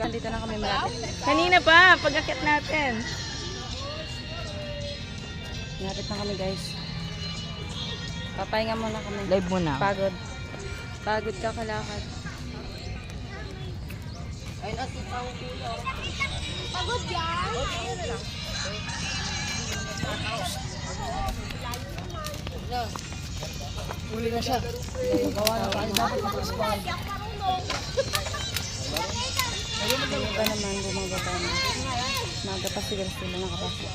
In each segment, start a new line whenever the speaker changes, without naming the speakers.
Dito na kami malapit.
Kanina pa, pag-akit natin.
Malapit na kami guys. Papahinga muna kami.
Live muna.
Pagod. Pagod ka kalakad.
Pagod yan.
Uli na siya. Gawa na tayo dapat mag-respond.
Yung iba naman bumababa na. Maga pa sila nakapasok.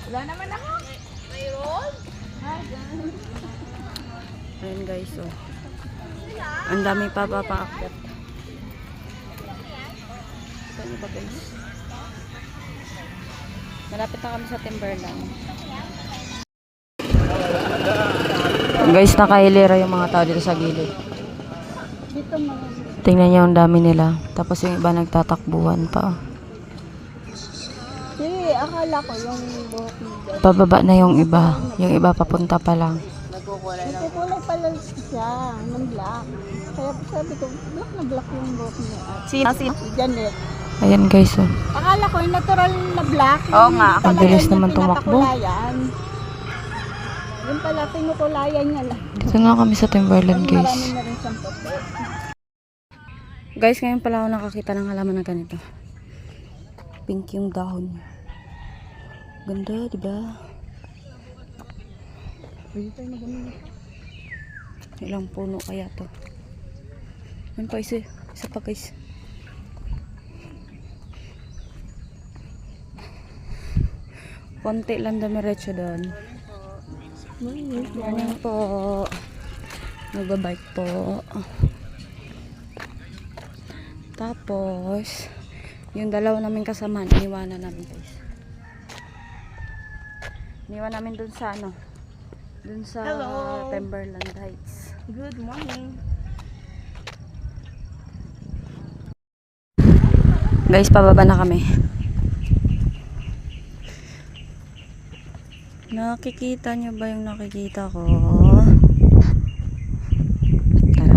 Wala naman ako.
Mayroon?
Ayun guys, oh. Ang dami pa papaakyat. Saan ba guys? Malapit na kami sa Timberland. Guys, nakahilera yung mga tao dito sa gilid. Tingnan niyo ang dami nila. Tapos yung iba nagtatakbuhan pa.
Akala ko yung buhok niya.
Pababa na yung iba. Yung iba papunta pa lang.
Nagkukulay pala siya ng black. Kaya sabi ko, black na black yung buhok niya.
Sino?
Si Janet.
Ayan guys, oh.
Akala ko yung natural na black.
Oo nga.
Ang bilis naman tumakbo.
Yun pala, pinukulayan niya lang.
Dito na kami sa Timberland guys.
Marami na rin siyang puti.
Guys, ngayon pala ako nakakita ng halaman na ganito. Pink yung dahon. Ganda, diba? Ilang puno kaya to? Yan pa isa. Isa pa guys. Konti lang damiretso doon. Morning po. Nagbabike po. Tapos, yung dalawa namin kasama, iniwanan namin guys. Iniwan namin dun sa ano, dun sa
Hello.
Timberland Heights.
Good morning.
Guys, pababa na kami. Nakikita nyo ba yung nakikita ko? Tara,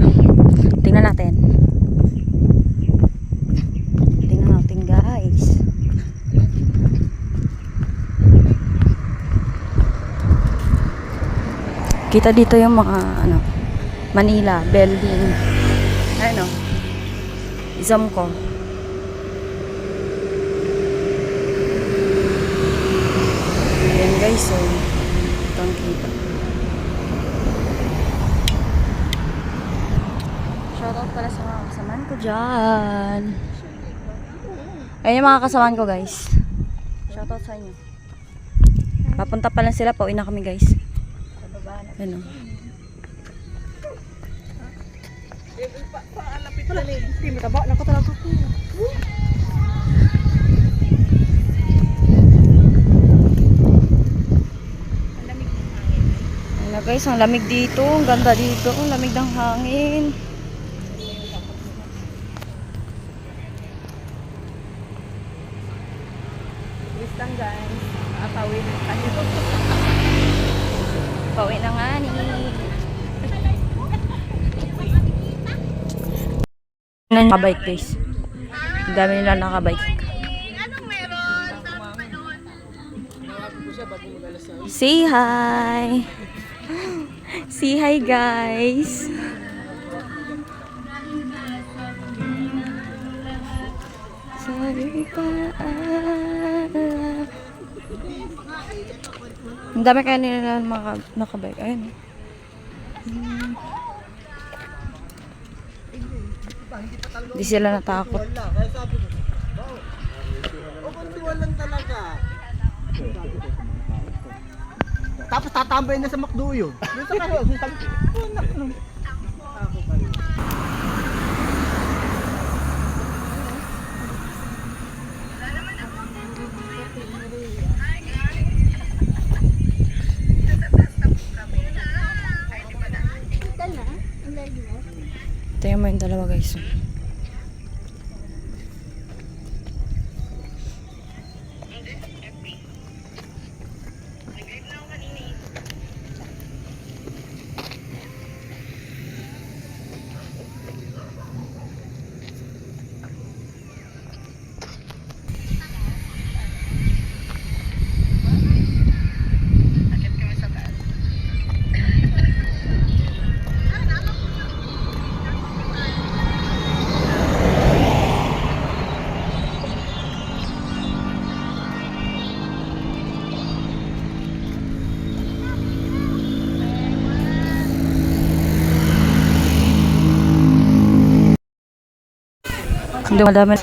tingnan natin. Tingnan natin guys. Kita dito yung mga ano, Manila building. Ayun, oh. Zoom ko. Ayan guys, so ito ang kita. Shoutout pala sa mga kasamaan ko dyan. Ayan yung mga kasamaan ko guys. Shoutout sa inyo. Papunta pa lang sila, pauwi na kami guys. Ano? Ano guys, ang lamig dito, ang ganda dito, ang lamig ng hangin.
Wait lang guys. Pauwi na tayo.
Pauwi na nga ni. Nakabike guys. Ang dami nila nakabike. Say hi! Say hi guys! Sorry pa. Ang dami kaya nila nakabike. Ayun. Hindi sila natakot.
lang talaga. Tapos tatambay na sa McDo yun. Doon sa kayo,
Tingnan mo yung dalawa guys. Hindi madami.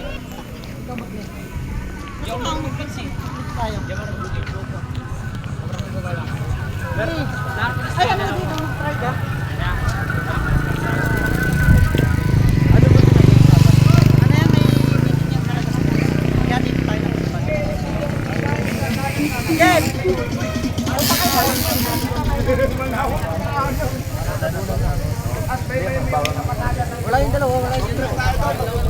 Ay, ano dito? Try ka? Wala yung dalawa, wala yung dalawa.